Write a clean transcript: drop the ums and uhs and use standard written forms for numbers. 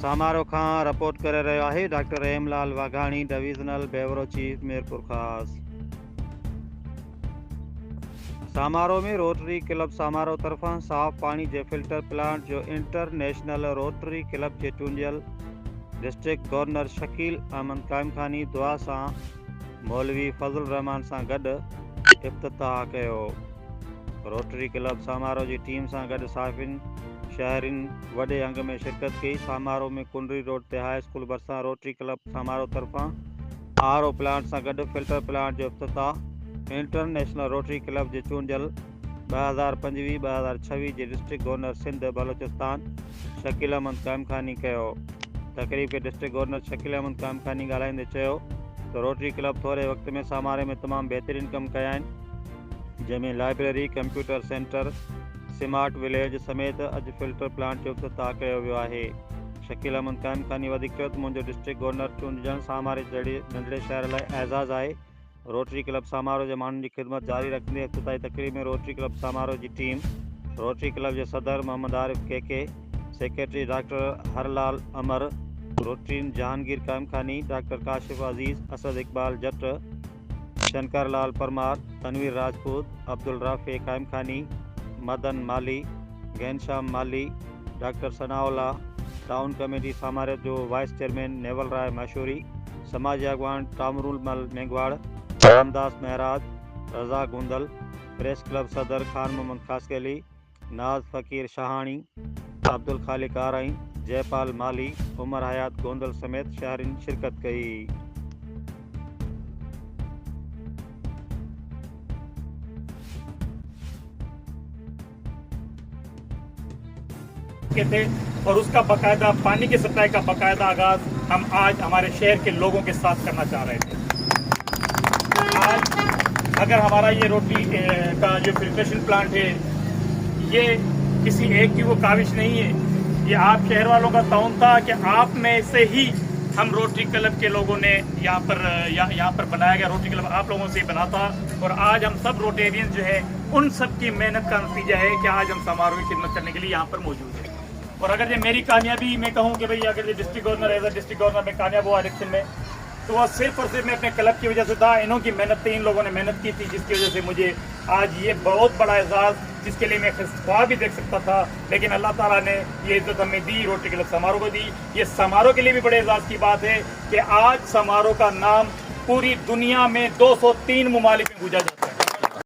समारोह खां रिपोर्ट करे रहियो आहे doctor Hemlal Waghani, divisional bureau chief, Mirpur ख़ास। समारोह में रोटरी क्लब समारोह तरफ़ां साफ़ पानी जे फिल्टर प्लांट जो इंटरनेशनल रोटरी क्लब जे चूंडियल डिस्ट्रिक्ट गवर्नर शकील अहमद काइमखानी दुआ सां मौलवी फज़ल रहमान सां गॾु इफ़्तिताह कयो। रोटरी क्लब समारोह जी टीम सां गॾु साफ़िन शहरिन वॾे अंग में शिरकत कई। समारोह में कुंडरी रोड ते हाई स्कूल भरिसां रोटरी क्लब समारोह तरफ़ां RO प्लांट सां गॾु फिल्टर प्लांट जो इफ़्तिताह इंटरनेशनल रोटरी क्लब जे चूंडियल 2025-2026 जे डिस्ट्रिक्ट गवर्नर सिंध बलोचिस्तान शकील अहमद काइमखानी कयो। तकरीब के डिस्ट्रिक्ट गवर्नर शकील अहमद काइमखानी ॻाल्हाईंदे चयो त रोटरी क्लब थोरे वक़्त में समारोह में तमामु बहितरीन कम कया आहिनि, जंहिंमें library, computer centre, smart village समेत अॼु फिल्टर प्लांट जो इफ़्तिताह कयो वियो आहे। शकील अहमद काइमखानी वधीक चयो त मुंहिंजो डिस्ट्रिक्ट गवर्नर चूंडजणु सामारे जहिड़े नंढड़े शहर लाइ एज़ाज़ आहे। रोटरी क्लब समारोह जे माण्हुनि जी ख़िदमत जारी रखंदे इफ़्तिताही तकरीब में रोटरी क्लब समारोह जी टीम, रोटरी क्लब जे सदर Mohammad Arif KK, secretary doctor Harlal Amar, rotarian Jahangir Kaimkhani, doctor Kashif Aziz, Asad Iqbal Jat, Shankar Lal Parmar, Tanveer Rajput, Abdul Rafe Kaimkhani, Madan Mali, Ghanshyam Mali, doctor Sanaullah, town committee समारोह जो वाइस चेयरमैन नेवल राय मशहूरी, समाजी अगवान टामरुलमल मेघवाड़, रामदास महराज, रज़ा गुंदल, प्रेस क्लब सदर खान मोहम्मद खासकेली, नाज फ़कीर शाहानी, अब्दुल खालिक आरई, जयपाल माली, उमर हयात गोंदल समेत शहरिन शिरकत कई। के थे और उसका बाकायदा पानी की सप्लाई का बाकायदा आगाज हम आज हमारे शहर के लोगों के साथ करना चाह रहे थे। आज अगर हमारा ये रोटरी का जो फिल्ट्रेशन प्लांट है, ये किसी एक की वो काविश नहीं है, ये आप शहर वालों का ताउन था कि आप में से ही हम रोटरी क्लब के लोगों ने यहाँ पर बनाया गया। रोटरी क्लब आप लोगों से ही बना था और आज हम सब रोटेरियन जो है उन सब की मेहनत का नतीजा है कि आज हम समारोह की खिदमत करने के लिए यहाँ पर मौजूद हैं। और अगर ये मेरी कामयाबी मैं कहूँ कि भाई अगर ये district governor as district governor में कामयाब हुआ इलेक्शन में, तो वह सिर्फ और सिर्फ मैं अपने क्लब की वजह से था। इन्हों की मेहनत थी, इन लोगों ने मेहनत की थी, जिसकी वजह से मुझे आज ये बहुत बड़ा एजाज़, जिसके लिए मैं ख्वाब भी देख सकता था, लेकिन अल्लाह ताला ने ये इज्जत हमें दी, रोटरी क्लब समारोह को दी। ये समारोह के लिए भी बड़े एजाज़ की बात है कि आज समारोह का नाम पूरी दुनिया में 203 ममालिक में गूंजा जाता है।